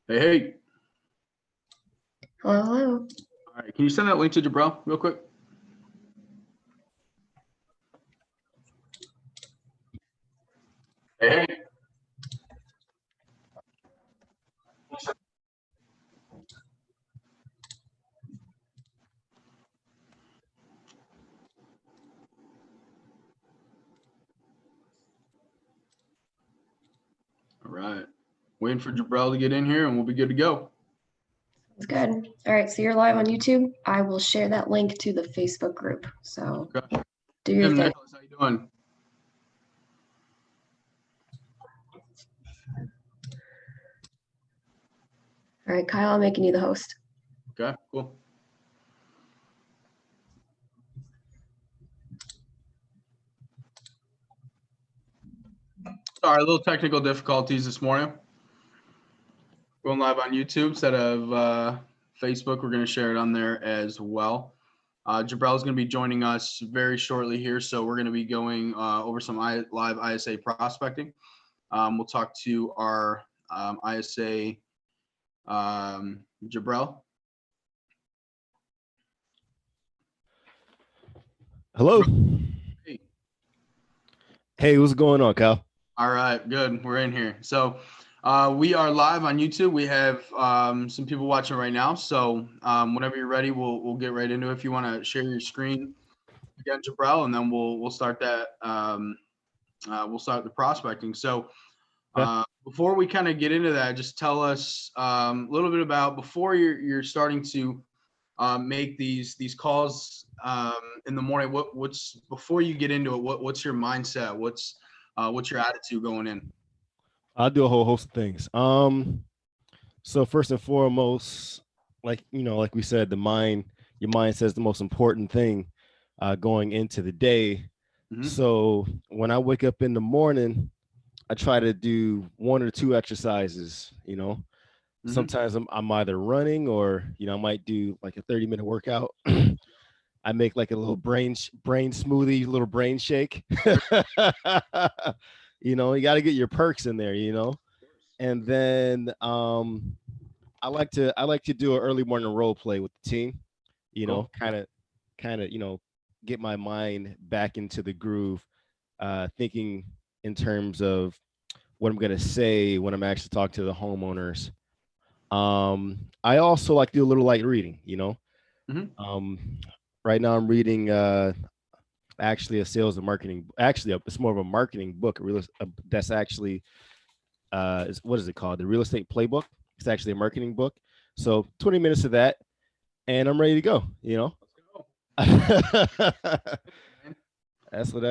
Hey, hey. Hello, hello. All right, can you send that link to Jabril real quick? Hey, hey. All right. Waiting for Jabril to get in here and we'll be good to go. It's good. All right, so you're live on YouTube. I will share that link to the Facebook group. So Okay. do your thing. Nicholas, how you doing? All right, Kyle, I'm making you the host. Okay, cool. Sorry, a little technical difficulties this morning. Going live on YouTube instead of Facebook. We're going to share it on there as well. Jabril is going to be joining us very shortly here. So we're going to be going over some live ISA prospecting. We'll talk to our ISA Jabril. Hello. Hey. Hey, what's going on, Kyle? All right, good. We're in here. So we are live on YouTube. We have some people watching right now. So whenever you're ready, we'll get right into it. If you want to share your screen again, Jabril, and then we'll start that. We'll start the prospecting. So before we kind of get into that, just tell us a little bit about before you're starting to make these calls in the morning. What's before you get into it? What's your mindset? What's your attitude going in? I'll do a whole host of things. So first and foremost, like we said, your mind says the most important thing going into the day. Mhm. So when I wake up in the morning, I try to do one or two exercises. Mhm. Sometimes I'm either running or I might do like a 30-minute workout. I make like a little brain smoothie, little brain shake. You got to get your perks in there, and then I like to do an early morning role play with the team, Cool. kind of get my mind back into the groove, thinking in terms of what I'm gonna say when I'm actually talking to the homeowners. I also like to do a little light reading, Mhm. right now I'm reading actually a sales and marketing, it's more of a marketing book, that's actually what is it called, the real estate playbook. It's actually a marketing book. So 20 minutes of that and I'm ready to go. That's what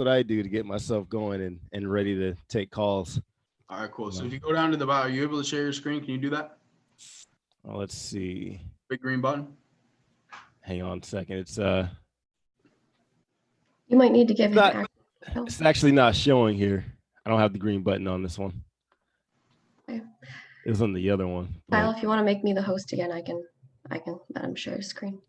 I do to get myself going and ready to take calls. All right, cool. So if you go down to the bottom, are you able to share your screen? Can you do that? Let's see. Big green button. Hang on a second. It's You might need to give him not, it's actually not showing here. I don't have the green button on this one. Okay. It was on the other one. Kyle, if you want to make me the host again, I can let him share his screen.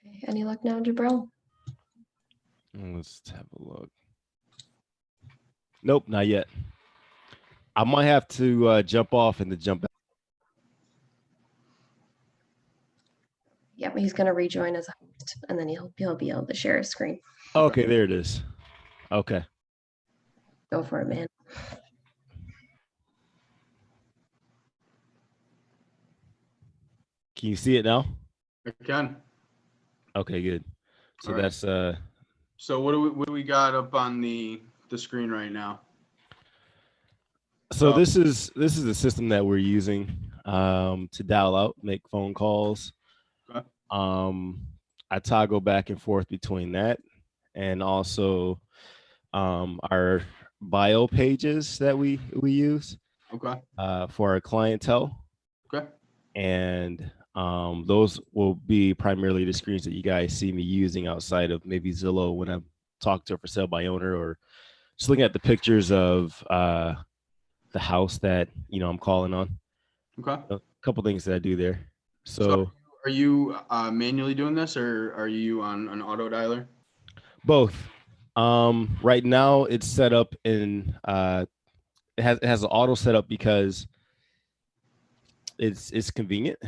Okay. Any luck now, Jabril? Let's have a look. Nope, not yet. I might have to jump off and then jump back. Yep, he's going to rejoin as a host, and then he'll be able to share his screen. Okay, there it is. Okay. Go for it, man. Can you see it now? I can. Okay, good. So All right. that's So what do we got up on the screen right now? so this is the system that we're using to dial out, make phone calls. Okay. I toggle back and forth between that and also our bio pages that we use for our clientele. Okay. And those will be primarily the screens that you guys see me using outside of maybe Zillow when I talk to a for sale by owner, or just looking at the pictures of the house that I'm calling on. Okay. A couple things that I do there. So So are you manually doing this, or are you on an auto dialer? both. Right now it's set up in it has an auto setup because it's convenient.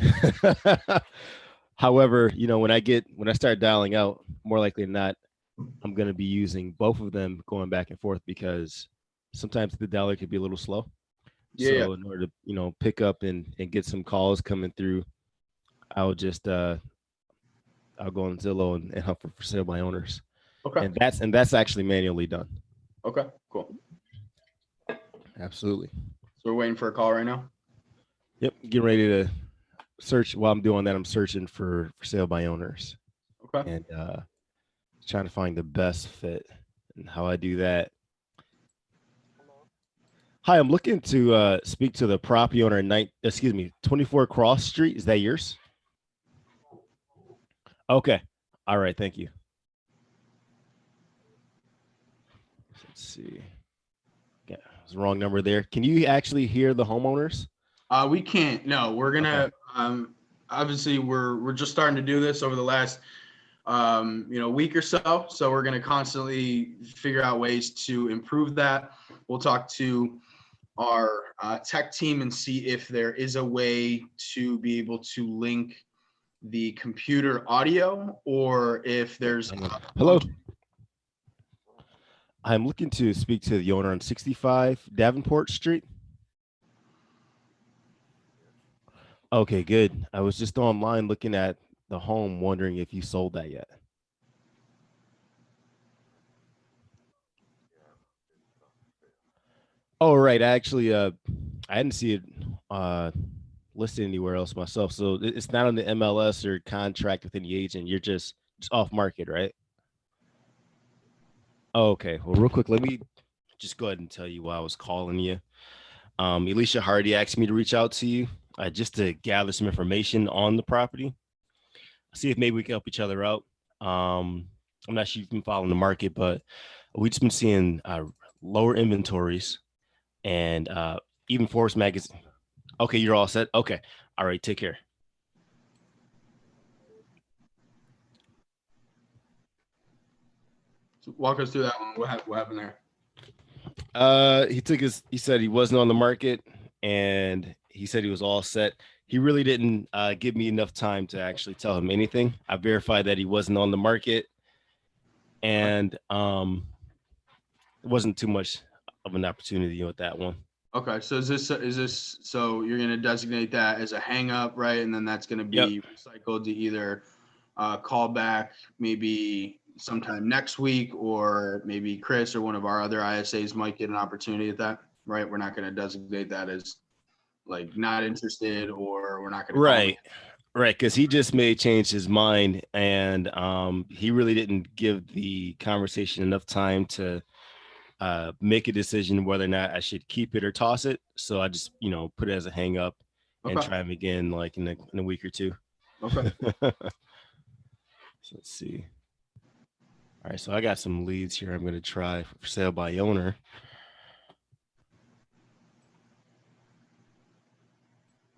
However, when I start dialing out, more likely than not, I'm gonna be using both of them going back and forth because sometimes the dialer could be a little slow. Yeah, yeah. So in order to pick up and get some calls coming through, I'll just I'll go on Zillow and hunt for sale by owners, Okay. and that's actually manually done. Okay. Cool. Absolutely. So we're waiting for a call right now. Yep. Getting ready to search. While I'm doing that, I'm searching for sale by owners Okay. and trying to find the best fit. And how I do that. Hi, I'm looking to speak to the property owner at 24 Cross Street. Is that yours? Okay. All right. Thank you. Let's see. Yeah, it was the wrong number there. Can you actually hear the homeowners? We can't. No, we're gonna. Obviously, we're just starting to do this over the last week or so. So we're gonna constantly figure out ways to improve that. We'll talk to our tech team and see if there is a way to be able to link the computer audio, or if there's Hello. I'm looking to speak to the owner on 65 Davenport Street. Okay, good. I was just online looking at the home, wondering if you sold that yet. Oh, right. Actually, I didn't see it listed anywhere else myself. So it's not on the MLS or contract with any agent. You're just off market, right? Okay. Well, real quick, let me just go ahead and tell you why I was calling you. Alicia Hardy asked me to reach out to you just to gather some information on the property. See if maybe we can help each other out. I'm not sure if you've been following the market, but we've just been seeing lower inventories and even Forbes magazine. Okay, you're all set. Okay, all right. Take care. walk us through that one. What happened there? He said he wasn't on the market, and he said he was all set. He really didn't give me enough time to actually tell him anything. I verified that he wasn't on the market, and it wasn't too much of an opportunity with that one. Okay, so is this so you're gonna designate that as a hang up, right? And then that's gonna Yep. be recycled to either call back maybe sometime next week, or maybe Chris or one of our other ISAs might get an opportunity at that, right? We're not gonna designate that as like not interested, or we're not gonna call him. Right, because he just may change his mind, and he really didn't give the conversation enough time to make a decision whether or not I should keep it or toss it. So I just put it as a hang up and Okay. try him again like in a week or two. Okay. So let's see. All right, so I got some leads here. I'm going to try for sale by owner.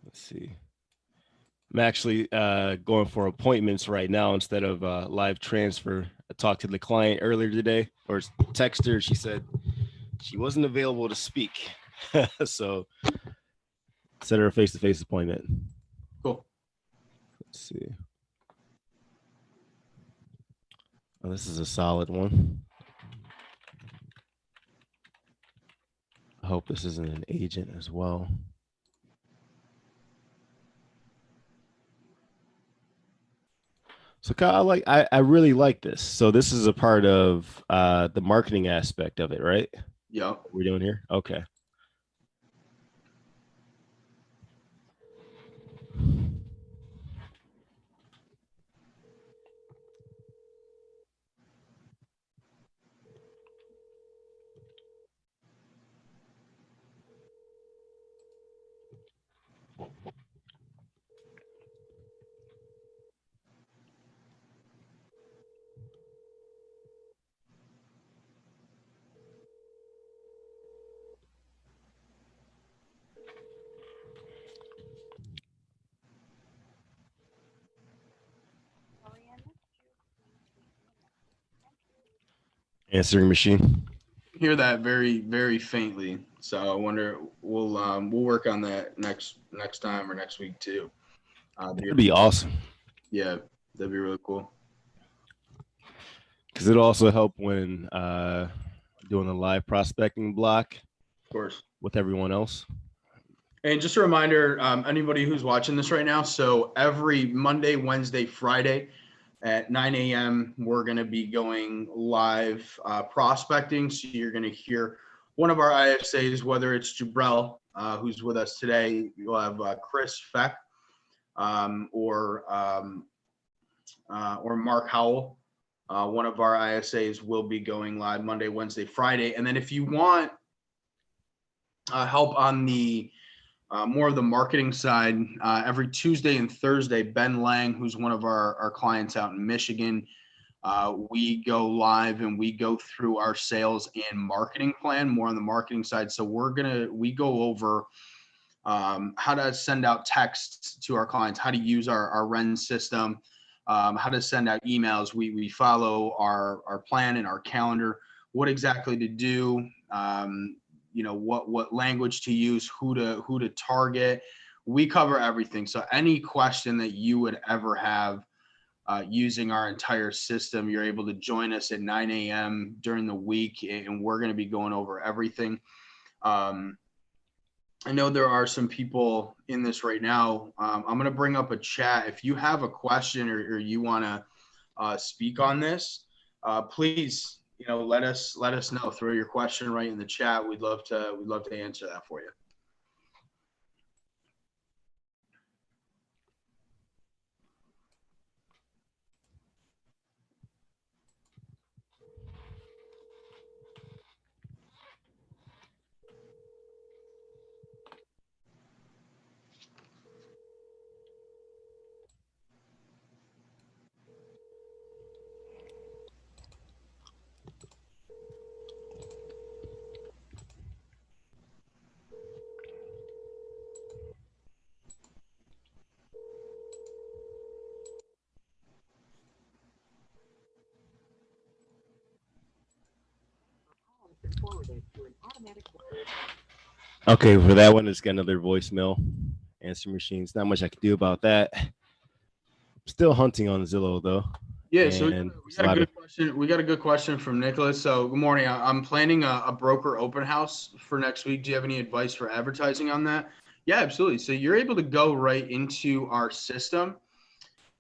Let's see. I'm actually going for appointments right now instead of live transfer. I talked to the client earlier today, or texted her. She said she wasn't available to speak. So set her a face-to-face appointment. Cool. Let's see. Oh, this is a solid one. I hope this isn't an agent as well. So Kyle, I really like this. So this is a part of the marketing aspect of it, right? Yep. We're doing here. Okay. Answering machine. Hear that very, very faintly. So I wonder we'll work on that next time or next week too. That'd be awesome. Yeah, that'd be really cool. Because it'll also help when doing a live prospecting block, Of course. with everyone else. And just a reminder, anybody who's watching this right now, so every Monday, Wednesday, Friday at 9 a.m., we're going to be going live prospecting. So you're going to hear one of our ISAs, whether it's Jabrell, who's with us today. You'll have Chris Feck or Mark Howell. One of our ISAs will be going live Monday, Wednesday, Friday. And then if you want help on the more of the marketing side, every Tuesday and Thursday, Ben Lang, who's one of our clients out in Michigan, we go live and we go through our sales and marketing plan more on the marketing side. So we go over how to send out texts to our clients, how to use our REN system, how to send out emails. We follow our plan and our calendar, what exactly to do, what language to use, who to target. We cover everything. So any question that you would ever have using our entire system, you're able to join us at 9 a.m. during the week, and we're going to be going over everything. I know there are some people in this right now. I'm going to bring up a chat. If you have a question or you want to speak on this, please, let us know. Throw your question right in the chat. We'd love to answer that for you. Okay, for that one, it's got another voicemail. Answer machines. Not much I can do about that. Still hunting on Zillow though. Yeah, so And we got a good question. We got a good question from Nicholas. So good morning. I'm planning a broker open house for next week. Do you have any advice for advertising on that? Yeah, absolutely. So you're able to go right into our system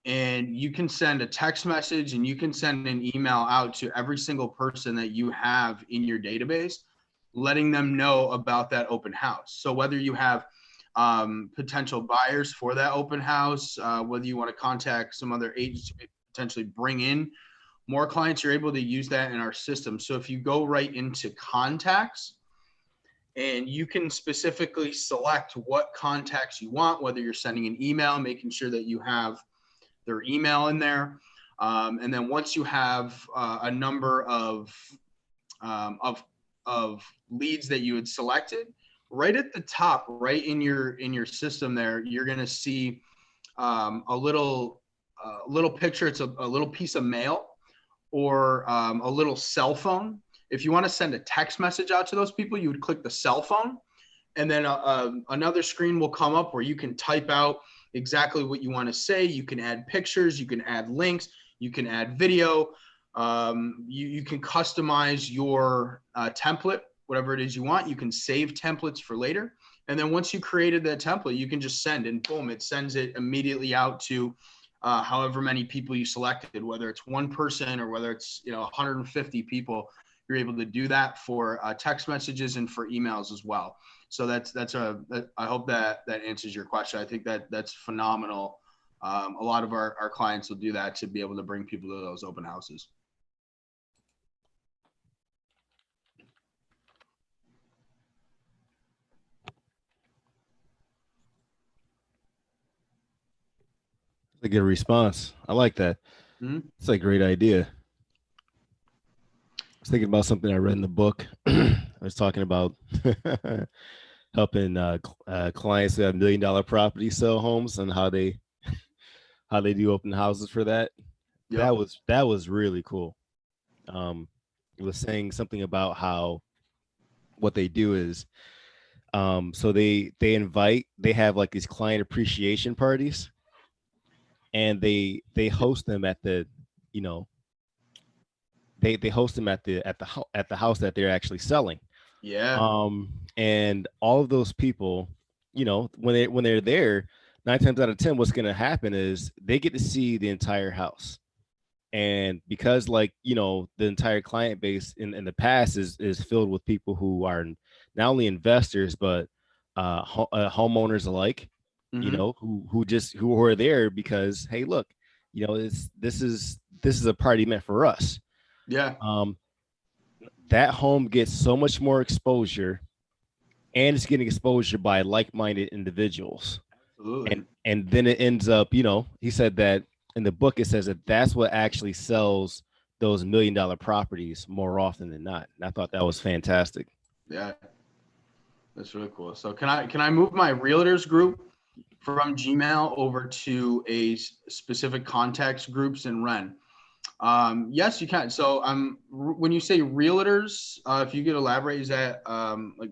and you can send a text message and you can send an email out to every single person that you have in your database, letting them know about that open house. So whether you have potential buyers for that open house, whether you want to contact some other agents to potentially bring in more clients, you're able to use that in our system. So if you go right into contacts and you can specifically select what contacts you want, whether you're sending an email, making sure that you have their email in there. And then once you have a number of leads that you had selected, right at the top, right in your system there, you're going to see a little picture. It's a little piece of mail or a little cell phone. If you want to send a text message out to those people, you would click the cell phone, and then another screen will come up where you can type out exactly what you want to say. You can add pictures, you can add links, you can add video. You can customize your template, whatever it is you want. You can save templates for later. And then once you created that template, you can just send, and boom, it sends it immediately out to however many people you selected, whether it's one person or whether it's 150 people. You're able to do that for text messages and for emails as well. So I hope that answers your question. I think that's phenomenal. A lot of our clients will do that to be able to bring people to those open houses. a good response. I like that. Mm-hmm. It's a great idea. I was thinking about something I read in the book. I was talking about helping clients that have $1 million properties sell homes and how they do open houses for that. Yep. That was really cool. was saying something about how what they do is so they have like these client appreciation parties, and they host them at the, you know, they host them at at the house that they're actually selling. Yeah. And all of those people, you know, when they're there, 9 times out of 10, what's going to happen is they get to see the entire house. And because, like, you know, the entire client base in the past is filled with people who are not only investors but homeowners alike, you Hmm. know, who are there because, hey, look, you know, this is a party meant for us. Yeah. um that home gets so much more exposure, and it's getting exposure by like-minded individuals. Absolutely. And then it ends up, you know, he said that in the book, it says that that's what actually sells those $1 million properties more often than not. And I thought that was fantastic. Yeah. That's really cool. So can I move my realtors group from Gmail over to a specific contacts groups in Ren? Yes, you can. So when you say realtors, if you could elaborate, is that like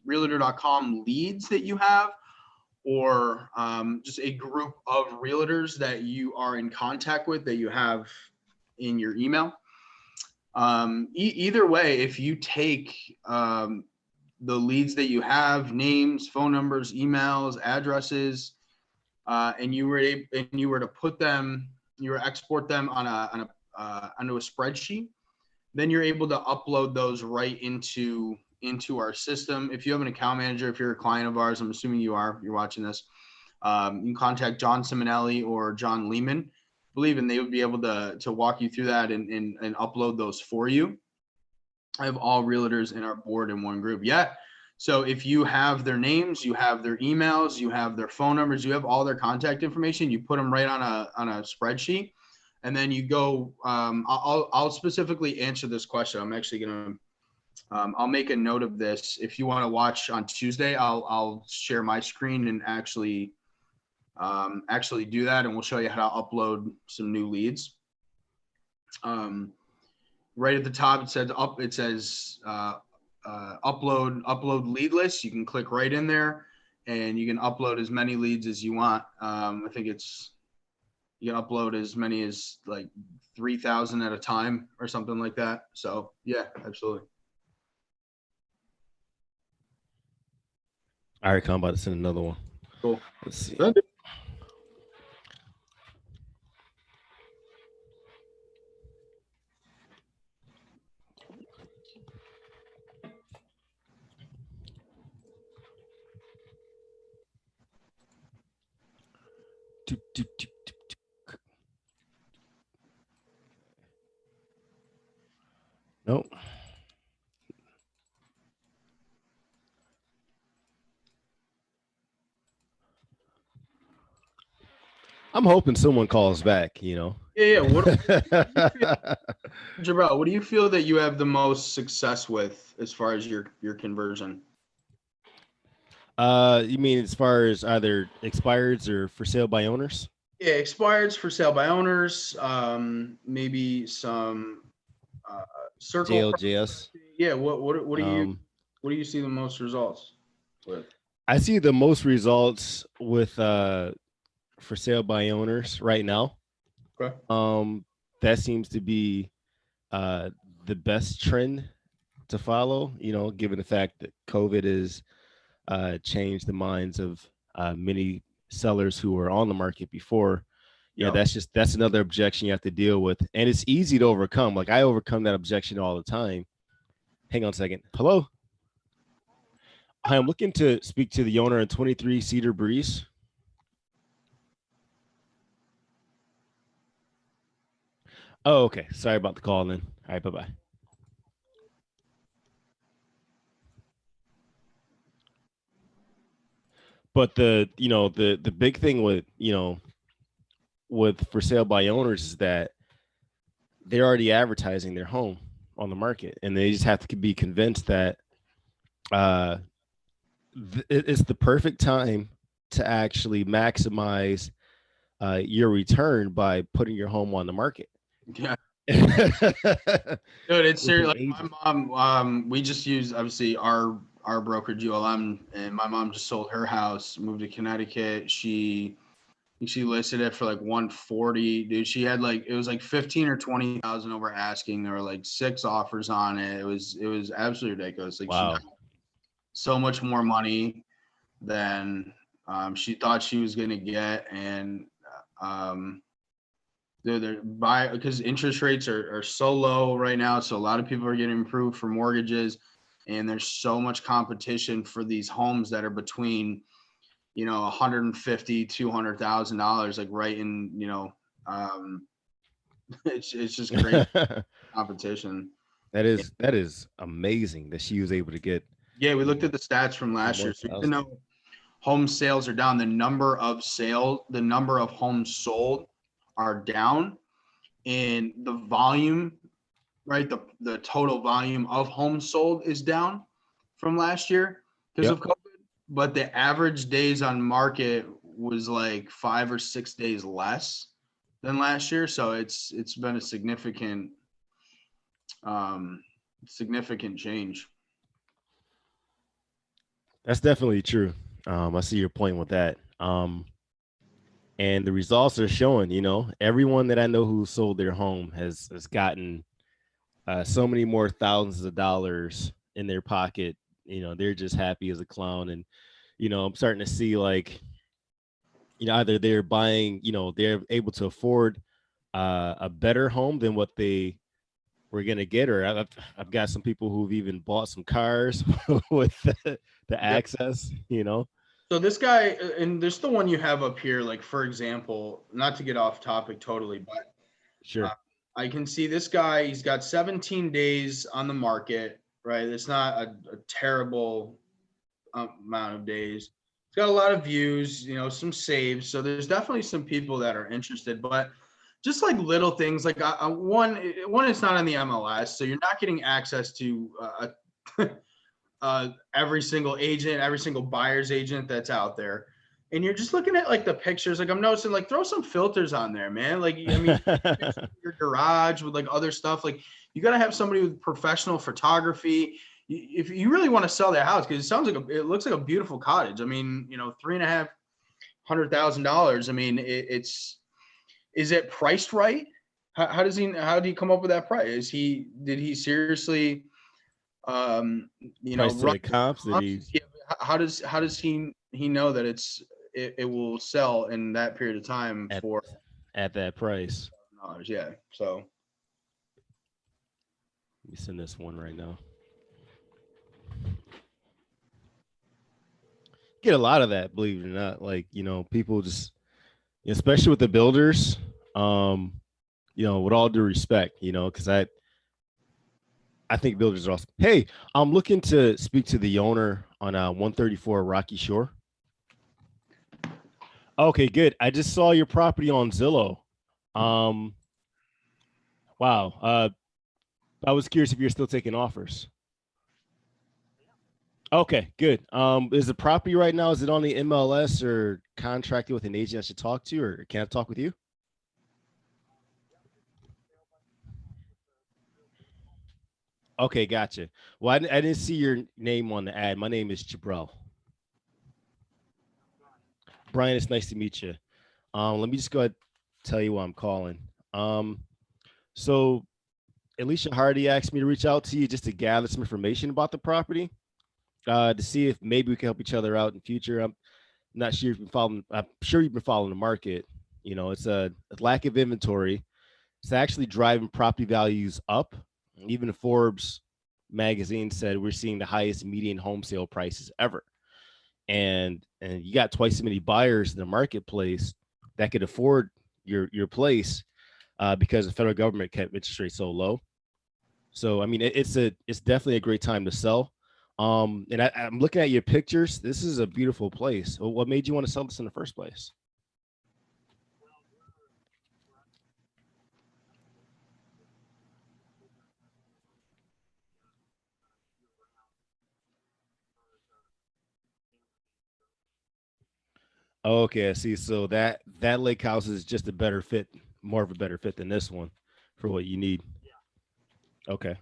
realtor.com leads that you have, or just a group of realtors that you are in contact with that you have in your email? Either way, if you take the leads that you have, names, phone numbers, emails, addresses, and you were to put them, you were export them onto a spreadsheet, then you're able to upload those right into our system. If you have an account manager, if you're a client of ours, I'm assuming you're watching this, you can contact John Simonelli or John Lehman, I believe, and they would be able to walk you through that and upload those for you. I have all realtors in our board in one group. Yeah. So if you have their names, you have their emails, you have their phone numbers, you have all their contact information, you put them right on a spreadsheet, and then you go. I'll specifically answer this question. I'm actually gonna. I'll make a note of this. If you want to watch on Tuesday, I'll share my screen and actually do that, and we'll show you how to upload some new leads. Right at the top, it says upload lead list. You can click right in there, and you can upload as many leads as you want. I think you can upload as many as like 3,000 at a time or something like that. So yeah, absolutely. All right, I'm about to send another one. Cool. Let's see. Good. Nope. I'm hoping someone calls back, you know. Yeah. Jabral, what do you feel that you have the most success with as far as your conversion? You mean as far as either expireds or for sale by owners? Yeah, expireds, for sale by owners, maybe some circle. JLJS. Yeah, what do you Um, see the most results with? I see the most results with for sale by owners right now. Okay. That seems to be uh the best trend to follow, you know, given the fact that COVID has changed the minds of many sellers who were on the market before. Yeah, Yeah. that's another objection you have to deal with, and it's easy to overcome. Like I overcome that objection all the time. Hang on a second. Hello. Hi, I'm looking to speak to the owner in 23 Cedar Breeze. Oh, okay. Sorry about the call then. All right, bye-bye. But the big thing with, you know, with for sale by owners is that they're already advertising their home on the market, and they just have to be convinced that uh it's the perfect time to actually maximize your return by putting your home on the market. Yeah. Dude, it's With serious. an Like agent. my mom, we just use obviously our brokerage ULM, and my mom just sold her house, moved to Connecticut. She listed it for like 140. Dude, she had like it was like 15 or 20,000 over asking. There were like 6 offers on it. It was absolutely ridiculous. Like she got Wow. so much more money than she thought she was gonna get, and um, they're buy because interest rates are so low right now. So a lot of people are getting approved for mortgages, and there's so much competition for these homes that are between 150 $200,000, like right in um it's just crazy that competition. is amazing that she was able to get, Yeah, we you looked know, at the stats from few last more year. So even thousand. though home sales are down, the number of homes sold are down, and the volume, right, the total volume of homes sold is down from last year because Yep. of COVID, but the average days on market was like 5 or 6 days less than last year. So it's been a um, significant change. That's definitely true. I see your point with that. And the results are showing, everyone that I know who sold their home has gotten so many more thousands of dollars in their pocket. They're just happy as a clown. And, I'm starting to see like, either they're buying, they're able to afford a better home than what they were going to get, or I've got some people who've even bought some cars with the Yep. access. So this guy, and there's the one you have up here, like for example, not to get off topic totally, but Sure. I can see this guy. He's got 17 days on the market, right? It's not a terrible amount of days. It's got a lot of views, some saves. So there's definitely some people that are interested, but just like little things, like one, it's not on the MLS, so you're not getting access to every single agent, every single buyer's agent that's out there. And you're just looking at like the pictures. Like I'm noticing, like throw some filters on there, man. Like I mean, your garage with like other stuff. Like you got to have somebody with professional photography if you really want to sell their house, because it looks like a beautiful cottage. I mean, $350,000. I mean, is it priced right? How did he come up with that price? Did he seriously Price to run the comps that he yeah, how does he know that it will sell in that period of time at for at that price. dollars? Yeah. So Let me send this one right now. Get a lot of that, believe it or not. Like, people just, especially with the builders, with all due respect, because I think builders are awesome. Hey, I'm looking to speak to the owner on 134 Rocky Shore. Okay, good. I just saw your property on Zillow. Wow. I was curious if you're still taking offers. Okay, good. Is the property right now, is it on the MLS or contracted with an agent I should talk to, or can I talk with you? Okay, gotcha. Well, I didn't see your name on the ad. My name is Jabril. Brian, it's nice to meet you. Let me just go ahead and tell you why I'm calling. So Alicia Hardy asked me to reach out to you just to gather some information about the property, to see if maybe we can help each other out in the future. I'm not sure if you've been following. I'm sure you've been following the market. It's a lack of inventory. It's actually driving property values up. Even Forbes magazine said we're seeing the highest median home sale prices ever. And you got twice as many buyers in the marketplace that could afford your place, because the federal government kept interest rates so low. So I mean, it's definitely a great time to sell. And I'm looking at your pictures. This is a beautiful place. Well, what made you want to sell this in the first place? Okay, I see. So that lake house is just a better fit, more of a better fit than this one, for what you need. Okay.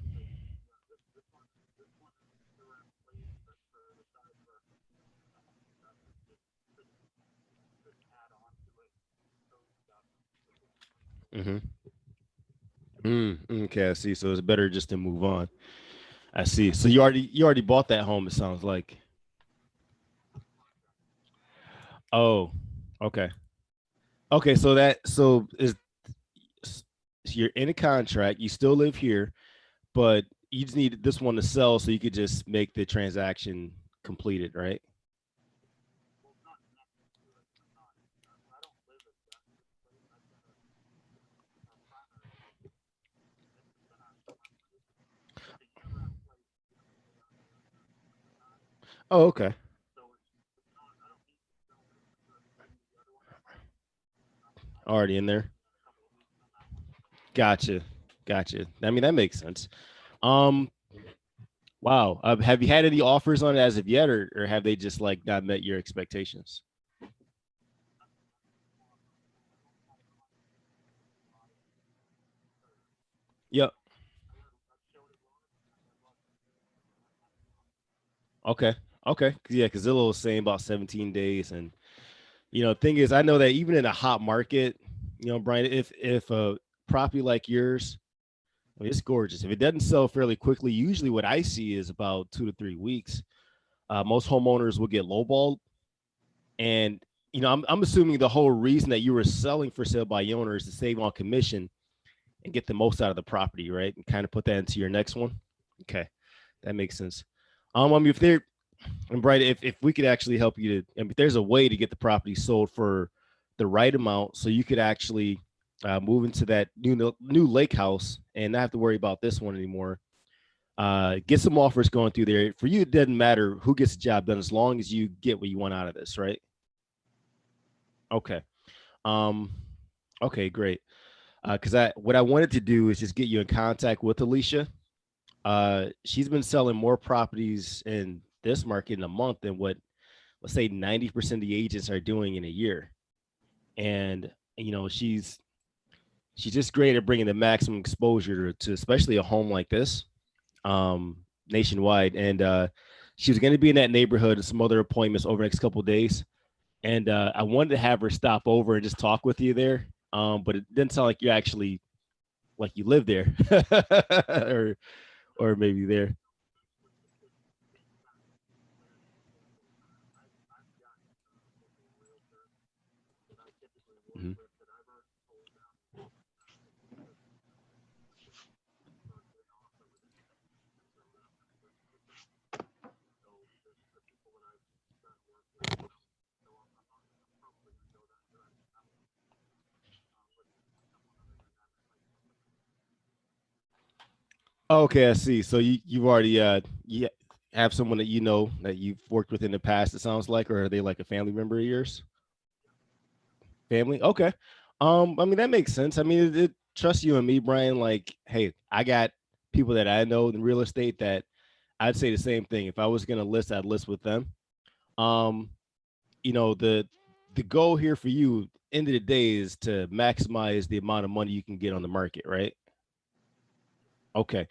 Mm-hmm. Okay, I see. So it's better just to move on. I see. So you already bought that home, it sounds like. Oh, okay. Okay, so is you're in a contract, you still live here, but you just need this one to sell so you could just make the transaction completed, right? Oh, okay. Already in there. Gotcha. Gotcha. I mean, that makes sense. Um, wow. Have you had any offers on it as of yet, or have they just like not met your expectations? Yep. Okay. Okay. Yeah, because Zillow was saying about 17 days. And thing is, I know that even in a hot market, Brian, if a property like yours, I mean, it's gorgeous. If it doesn't sell fairly quickly, usually what I see is about 2 to 3 weeks. Most homeowners will get lowballed. And I'm assuming the whole reason that you were selling for sale by owner is to save on commission and get the most out of the property, right? And kind of put that into your next one. Okay, that makes sense. I mean, if they're and Bright, if we could actually help you to, if there's a way to get the property sold for the right amount, so you could actually move into that new lake house and not have to worry about this one anymore. Get some offers going through there. For you, it doesn't matter who gets the job done as long as you get what you want out of this, right? Okay. Um, okay, great. Because what I wanted to do is just get you in contact with Alicia. She's been selling more properties in this market in a month than what, let's say, 90% of the agents are doing in a year. And she's just great at bringing the maximum exposure to especially a home like this, nationwide. And she was going to be in that neighborhood and some other appointments over the next couple of days. And I wanted to have her stop over and just talk with you there. But it didn't sound like you actually like you live there, or maybe there. Mhm. Okay, I see. So you've already you have someone that you know that you've worked with in the past. It sounds like, or are they like a family member of yours? Family. Okay. I mean that makes sense. I mean, trust you and me, Brian. Like, hey, I got people that I know in real estate that I'd say the same thing. If I was gonna list, I'd list with them. Um, the goal here for you, end of the day, is to maximize the amount of money you can get on the market, right? Okay.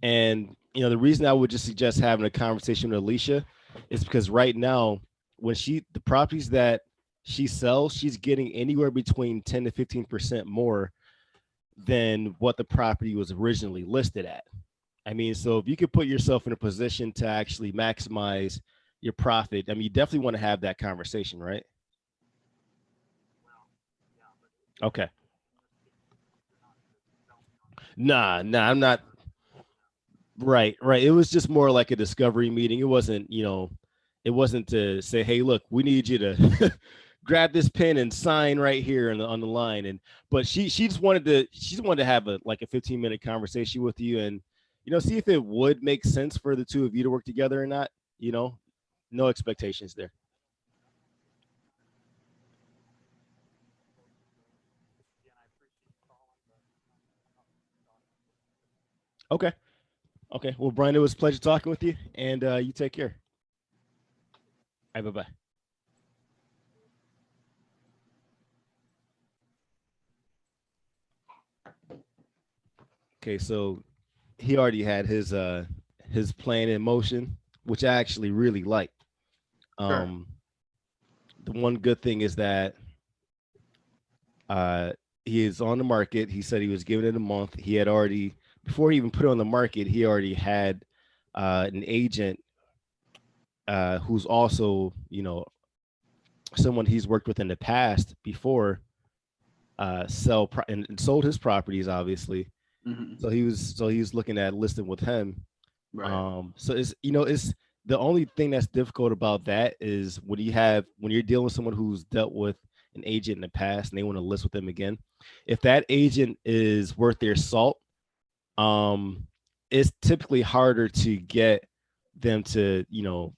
And the reason I would just suggest having a conversation with Alicia is because right now, when the properties that she sells, she's getting anywhere between 10 to 15% more than what the property was originally listed at. I mean, so if you could put yourself in a position to actually maximize your profit, I mean, you definitely want to have that conversation, right? Okay. Nah, I'm not. Right, right. It was just more like a discovery meeting. It wasn't, it wasn't to say, "Hey, look, we need you to grab this pen and sign right here on the line." And but she just wanted to have a like a 15-minute conversation with you and see if it would make sense for the two of you to work together or not. You know, no expectations there. Okay, okay. Well, Brian, it was a pleasure talking with you, and you take care. All right, bye bye. Okay, so he already had his plan in motion, which I actually really like. Sure. The one good thing is that uh he is on the market. He said he was giving it a month. He had already, before he even put it on the market, he already had an agent who's also, someone he's worked with in the past before, and sold his properties, obviously. Mhm. So he was looking at listing with him. Right. So it's the only thing that's difficult about that is when you're dealing with someone who's dealt with an agent in the past and they want to list with them again. If that agent is worth their salt, um, it's typically harder to get them to,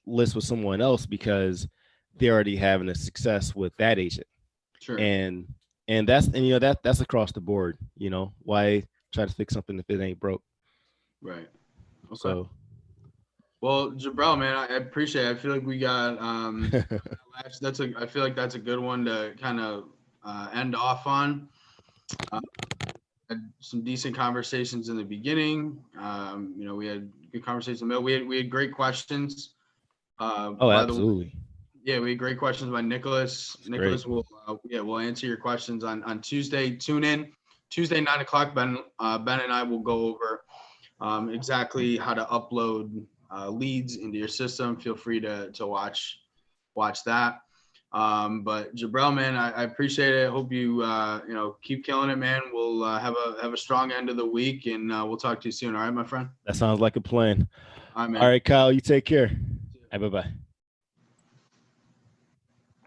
list with someone else because they're already having a success with that agent. Sure. And that's across the board. Why try to fix something if it ain't broke? Right. Okay. So Well, Jabril, man, I appreciate it. I feel like we got I feel like that's a good one to kind of end off on. Had some decent conversations in the beginning. We had good conversations in the middle. We had great questions. oh, By the way, absolutely. yeah, we had great questions by Nicholas. It's great. Nicholas will we'll answer your questions on Tuesday. Tune in Tuesday 9 o'clock. Ben and I will go over exactly how to upload leads into your system. Feel free to watch that. But Jabril, man, I appreciate it. Hope you keep killing it, man. We'll have a strong end of the week, and we'll talk to you soon. All right, my friend. That sounds like a plan. All right, man. All right, Kyle, you take care. Bye bye.